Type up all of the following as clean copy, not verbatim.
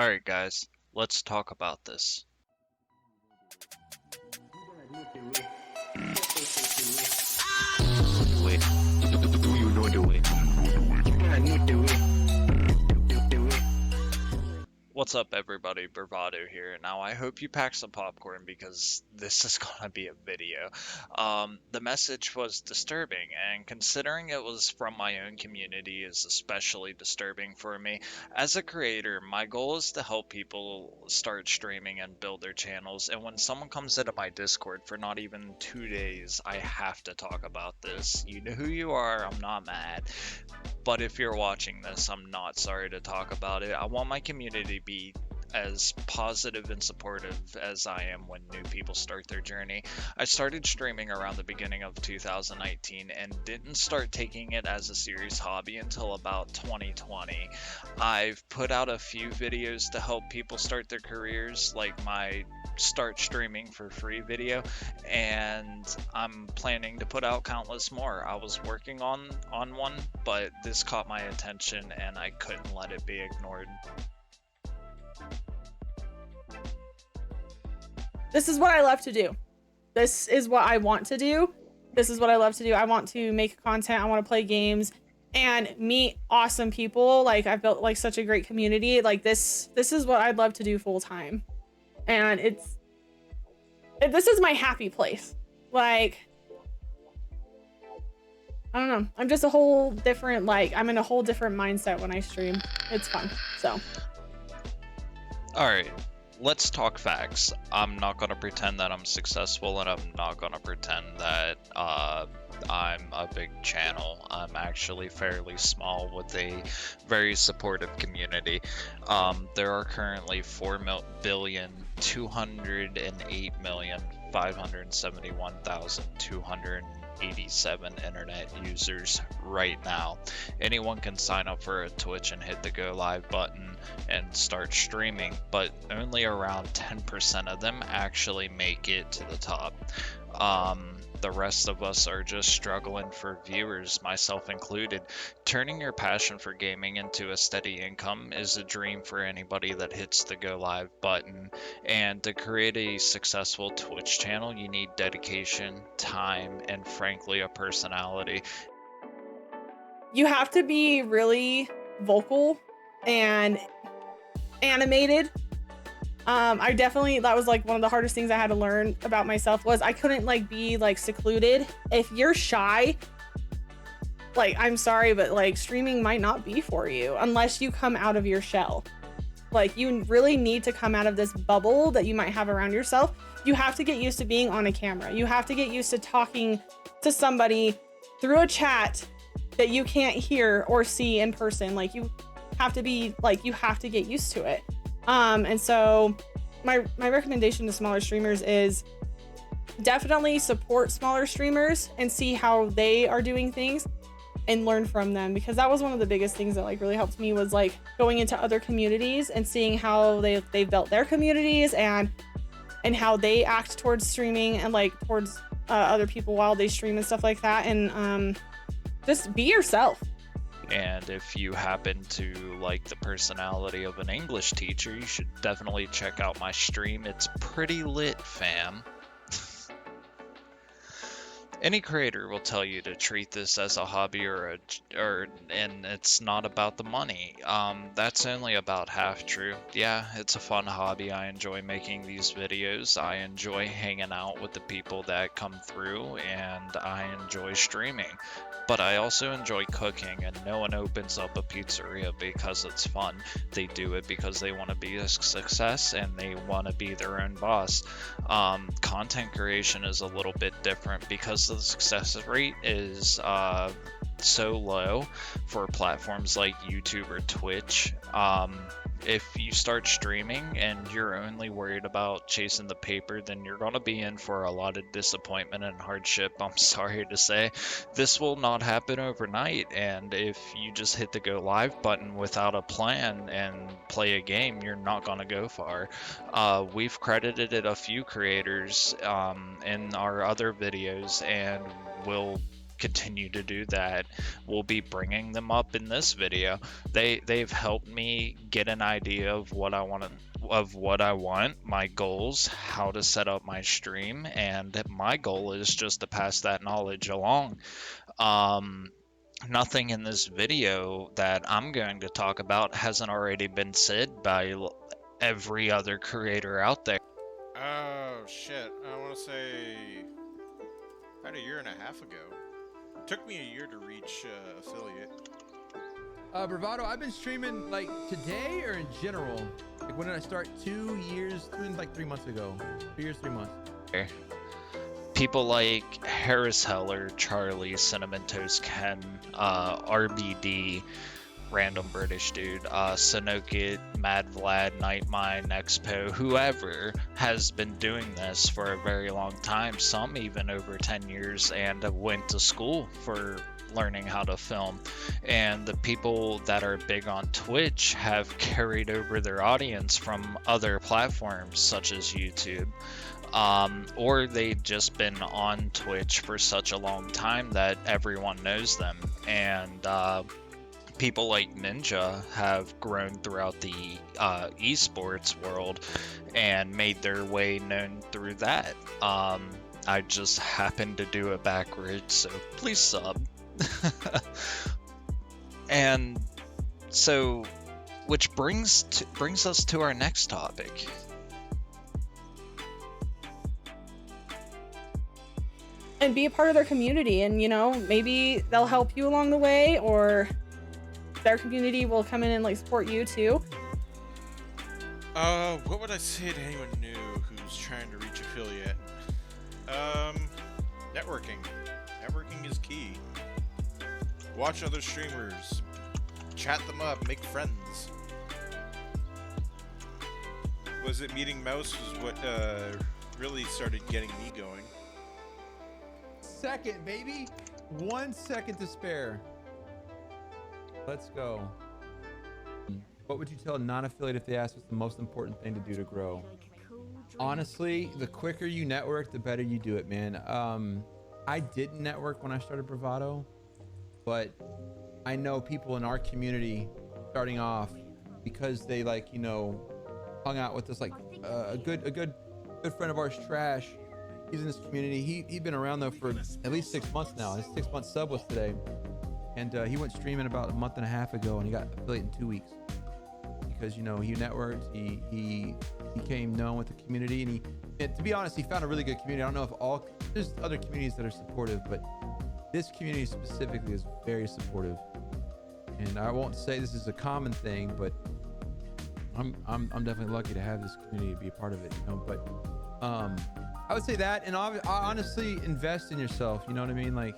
Alright guys, let's talk about this. Wait, do you know the way? You gotta know the way. What's up everybody, Bravado here. Now I hope you packed some popcorn because this is gonna be a video. The message was disturbing, and considering it was from my own community is especially disturbing for me. As a creator, my goal is to help people start streaming and build their channels, and when someone comes into my Discord for not even 2 days, I have to talk about this. You know who you are, I'm not mad. But if you're watching this, I'm not sorry to talk about it. I want my community to be as positive and supportive as I am when new people start their journey. I started streaming around the beginning of 2019 and didn't start taking it as a serious hobby until about 2020. I've put out a few videos to help people start their careers, like my start streaming for free video, and I'm planning to put out countless more. I was working on one, but this caught my attention and I couldn't let it be ignored. This is what I love to do. This is what I want to do. This is what I love to do. I want to make content. I want to play games and meet awesome people. Like, I've built like such a great community. Like this is what I'd love to do full time. And this is my happy place. Like, I don't know. I'm just a whole different, like, I'm in a whole different mindset when I stream. It's fun. So. Alright, let's talk facts. I'm not going to pretend that I'm successful, and I'm not going to pretend that I'm a big channel. I'm actually fairly small with a very supportive community. There are currently 4,208,571,287 internet users right now. Anyone can sign up for a Twitch and hit the go live button and start streaming, but only around 10% of them actually make it to the top. The rest of us are just struggling for viewers, myself included. Turning your passion for gaming into a steady income is a dream for anybody that hits the go live button. And to create a successful Twitch channel, you need dedication, time, and frankly, a personality. You have to be really vocal and animated. That was like one of the hardest things I had to learn about myself was I couldn't like be like secluded. If you're shy, like, I'm sorry, but like streaming might not be for you unless you come out of your shell. Like, you really need to come out of this bubble that you might have around yourself. You have to get used to being on a camera. You have to get used to talking to somebody through a chat that you can't hear or see in person. Like, you have to get used to it. And so my recommendation to smaller streamers is definitely support smaller streamers and see how they are doing things and learn from them, because that was one of the biggest things that like really helped me was like going into other communities and seeing how they built their communities and how they act towards streaming and like towards other people while they stream and stuff like that. And just be yourself. And if you happen to like the personality of an English teacher, you should definitely check out my stream. It's pretty lit, fam. Any creator will tell you to treat this as a hobby and it's not about the money. That's only about half true. Yeah, it's a fun hobby. I enjoy making these videos. I enjoy hanging out with the people that come through, and I enjoy streaming. But I also enjoy cooking, and no one opens up a pizzeria because it's fun. They do it because they want to be a success and they want to be their own boss. Content creation is a little bit different because the success rate is so low for platforms like YouTube or Twitch. If you start streaming and you're only worried about chasing the paper, then you're going to be in for a lot of disappointment and hardship. I'm sorry to say. This will not happen overnight, and if you just hit the go live button without a plan and play a game, you're not going to go far. We've credited it a few creators in our other videos, and we'll continue to do that. We'll be bringing them up in this video. They've helped me get an idea of what I want, my goals, how to set up my stream, and my goal is just to pass that knowledge along. Um, Nothing in this video that I'm going to talk about hasn't already been said by every other creator out there. Oh, shit. I want to say about a year and a half ago. It took me a year to reach affiliate. Bravado, I've been streaming like today or in general. Like when did I start? 2 years, like 3 months ago. 2 years, 3 months. People like Harris Heller, Charlie, Cinnamon Toast Ken, RBD, random British dude, Sinokit, Mad Vlad, Nightmine, Expo, whoever has been doing this for a very long time, some even over 10 years, and went to school for learning how to film. And the people that are big on Twitch have carried over their audience from other platforms such as YouTube. Or they've just been on Twitch for such a long time that everyone knows them. And people like Ninja have grown throughout the esports world and made their way known through that. I just happened to do it backwards, so please sub. And so, which brings us to our next topic. And be a part of their community, and maybe they'll help you along the way, or their community will come in and like support you too. What would I say to anyone new who's trying to reach affiliate? Networking. Networking is key. Watch other streamers, chat them up, make friends. Was it meeting Mouse was what really started getting me going. Second, baby. 1 second to spare. Let's go. What would you tell a non-affiliate if they asked what's the most important thing to do to grow? Honestly, the quicker you network, the better you do it, man. I didn't network when I started Bravado, but I know people in our community starting off because they hung out with us, like a good friend of ours, Trash. He's in this community. He'd been around though for at least 6 months now. His 6 month sub was today, and he went streaming about a month and a half ago, and he got affiliate in 2 weeks because he networked. He became known with the community, and to be honest, he found a really good community. I don't know if there's other communities that are supportive, but this community specifically is very supportive. And I won't say this is a common thing, but I'm definitely lucky to have this community to be a part of it. But I would say that, and honestly, invest in yourself. You know what I mean? Like,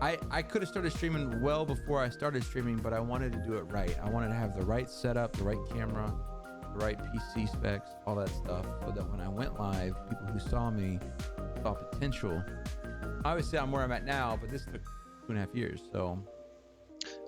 I could have started streaming well before I started streaming, but I wanted to do it right. I wanted to have the right setup, the right camera, the right PC specs, all that stuff, so that when I went live, people who saw me saw potential. Obviously, I'm where I'm at now, but this took 2.5 years, so.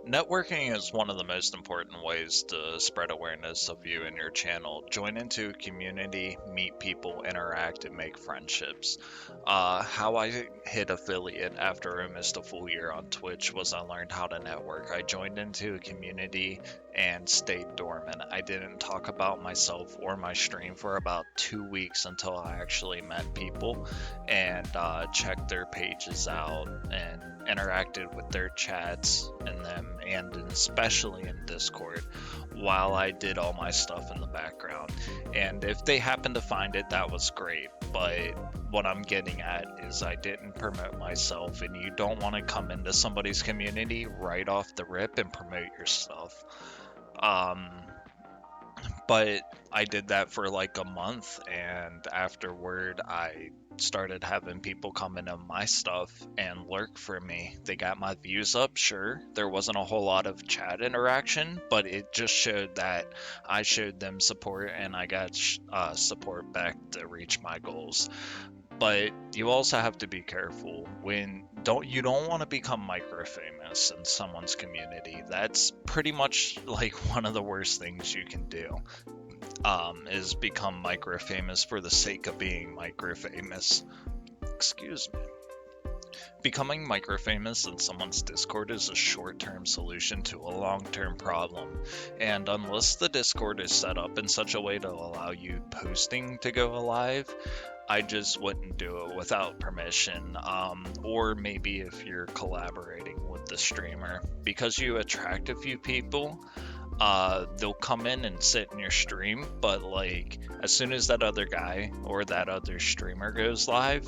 Networking is one of the most important ways to spread awareness of you and your channel. Join into a community, meet people, interact, and make friendships. How I hit affiliate after almost a full year on Twitch was I learned how to network. I joined into a community and stayed dormant. I didn't talk about myself or my stream for about 2 weeks until I actually met people and checked their pages out and interacted with their chats in them, and especially in Discord, while I did all my stuff in the background. And if they happened to find it, that was great. But what I'm getting at is I didn't promote myself, and you don't want to come into somebody's community right off the rip and promote your stuff. But I did that for like a month, and afterward I started having people come into my stuff and lurk for me. They got my views up, sure. There wasn't a whole lot of chat interaction, but it just showed that I showed them support, and I got support back to reach my goals. But you also have to be careful when you don't want to become micro famous in someone's community. That's pretty much like one of the worst things you can do, is become micro famous for the sake of being micro famous. Excuse me. Becoming microfamous in someone's Discord is a short-term solution to a long-term problem, and unless the Discord is set up in such a way to allow you posting to go alive, I just wouldn't do it without permission, or maybe if you're collaborating with the streamer. Because you attract a few people, they'll come in and sit in your stream, but like as soon as that other guy or that other streamer goes live,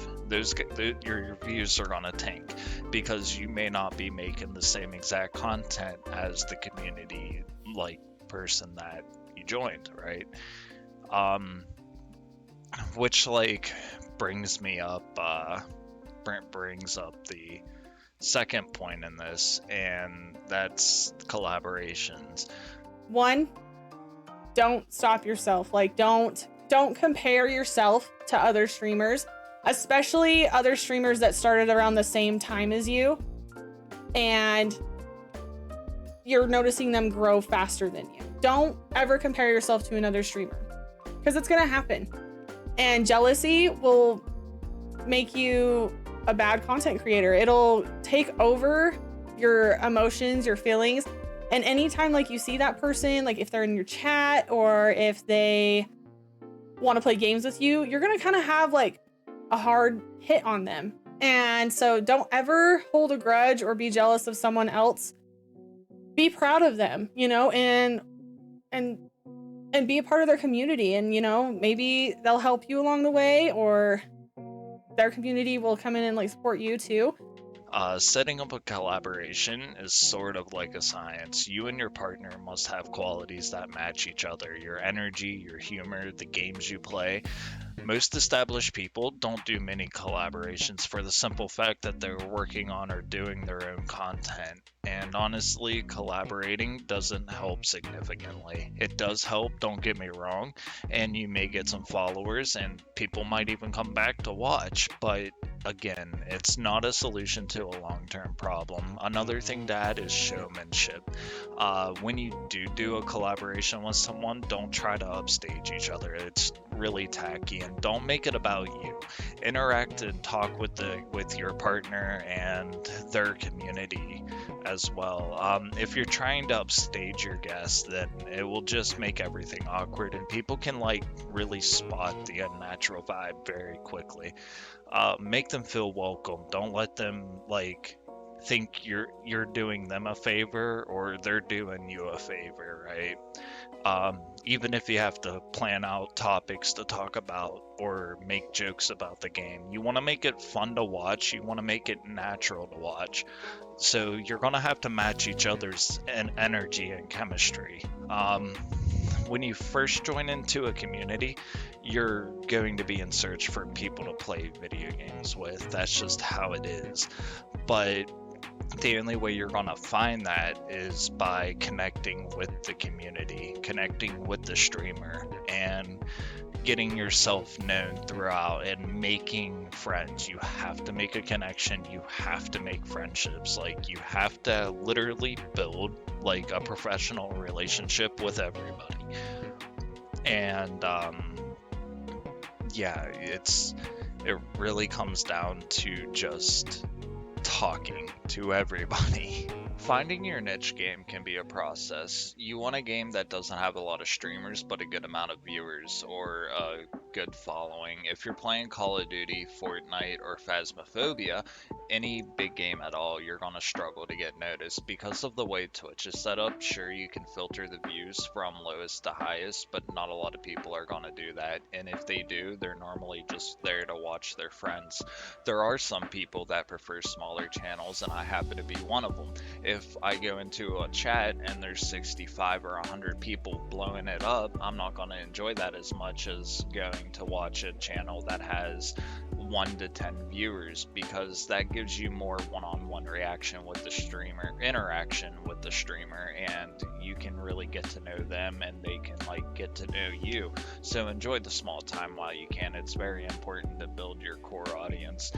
your views are gonna tank because you may not be making the same exact content as the community like person that you joined, right? Which like brings me up brings up the second point in this, and that's collaborations. One, don't stop yourself. Like don't compare yourself to other streamers, especially other streamers that started around the same time as you and you're noticing them grow faster than you. Don't ever compare yourself to another streamer because it's going to happen. And jealousy will make you a bad content creator. It'll take over your emotions, your feelings. And anytime like you see that person, like if they're in your chat or if they want to play games with you, you're going to kind of have like a hard hit on them. And so don't ever hold a grudge or be jealous of someone else. Be proud of them, you know, and be a part of their community. And, you know, maybe they'll help you along the way, or their community will come in and like support you too. Setting up a collaboration is sort of like a science. You and your partner must have qualities that match each other. Your energy, your humor, the games you play. Most established people don't do many collaborations for the simple fact that they're working on or doing their own content. And honestly, collaborating doesn't help significantly. It does help, don't get me wrong, and you may get some followers and people might even come back to watch, but again, it's not a solution to a long-term problem. Another thing to add is showmanship. When you do a collaboration with someone, don't try to upstage each other. It's really tacky, and don't make it about you. Interact and talk with your partner and their community as well. If you're trying to upstage your guests, then it will just make everything awkward, and people can like really spot the unnatural vibe very quickly. Make them feel welcome. Don't let them like think you're doing them a favor or they're doing you a favor, right? Even if you have to plan out topics to talk about or make jokes about the game, you want to make it fun to watch. You want to make it natural to watch. So you're going to have to match each other's energy and chemistry. When you first join into a community, you're going to be in search for people to play video games with. That's just how it is. But the only way you're going to find that is by connecting with the community, connecting with the streamer, and getting yourself known throughout and making friends. You have to make a connection. You have to make friendships. Like, you have to literally build like a professional relationship with everybody. And yeah, it really comes down to just talking to everybody. Finding your niche game can be a process. You want a game that doesn't have a lot of streamers but a good amount of viewers or a good following. If you're playing Call of Duty, Fortnite, or Phasmophobia, any big game at all, you're going to struggle to get noticed. Because of the way Twitch is set up, sure, you can filter the views from lowest to highest, but not a lot of people are going to do that. And if they do, they're normally just there to watch their friends. There are some people that prefer smaller channels, and I happen to be one of them. If I go into a chat and there's 65 or 100 people blowing it up, I'm not going to enjoy that as much as going to watch a channel that has 1 to 10 viewers, because that gives you more one-on-one reaction with the streamer, interaction with the streamer, and you can really get to know them and they can like get to know you. So enjoy the small time while you can. It's very important to build your core audience.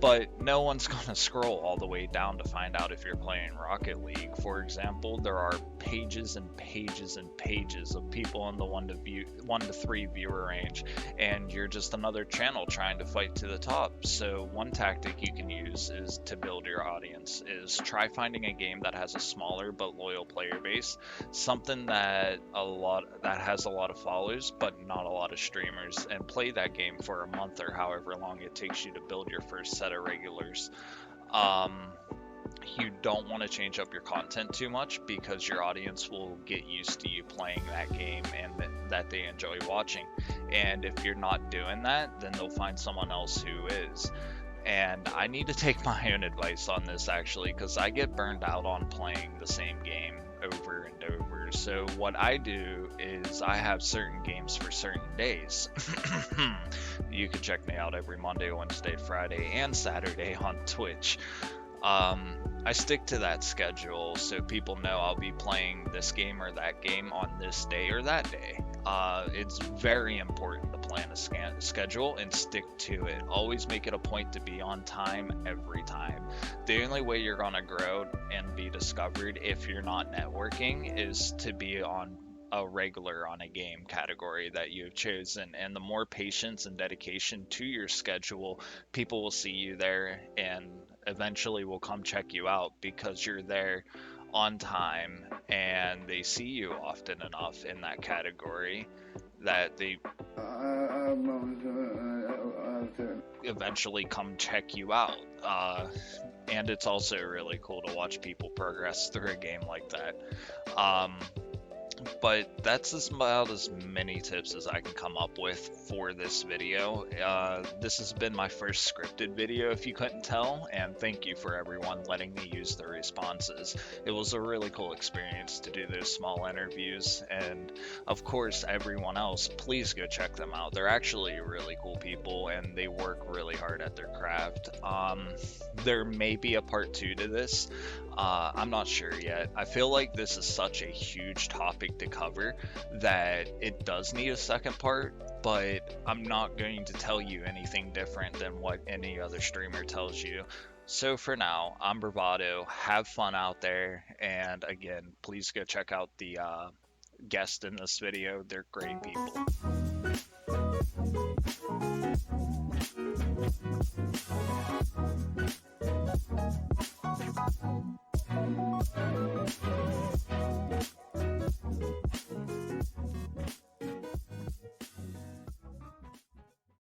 but no one's going to scroll all the way down to find out if you're playing Rocket League. For example, there are pages and pages and pages of people in the 1 to 3 viewer range, and you're just another channel trying to fight to the top. So one tactic you can use is to build your audience is try finding a game that has a smaller but loyal player base, something that has a lot of followers but not a lot of streamers, and play that game for a month or however long it takes you to build your first set of regulars. Um, you don't want to change up your content too much because your audience will get used to you playing that game and that they enjoy watching. And if you're not doing that, then they'll find someone else who is. And I need to take my own advice on this actually, because I get burned out on playing the same game over and over. So what I do is I have certain games for certain days. You can check me out every Monday, Wednesday, Friday, and Saturday on Twitch. I stick to that schedule so people know I'll be playing this game or that game on this day or that day. It's very important to plan a schedule and stick to it. Always make it a point to be on time every time. The only way you're going to grow and be discovered if you're not networking is to be on a regular on a game category that you've chosen, and the more patience and dedication to your schedule, people will see you there and eventually will come check you out because you're there on time and they see you often enough in that category that they eventually come check you out. And it's also really cool to watch people progress through a game like that. But that's about as many tips as I can come up with for this video. This has been my first scripted video, if you couldn't tell, and thank you for everyone letting me use the responses. It was a really cool experience to do those small interviews, and of course, everyone else, please go check them out. They're actually really cool people, and they work really hard at their craft. There may be a part 2 to this. I'm not sure yet. I feel like this is such a huge topic to cover that it does need a second part, but I'm not going to tell you anything different than what any other streamer tells you. So for now, I'm Bravado. Have fun out there, and again, please go check out the guests in this video. They're great people.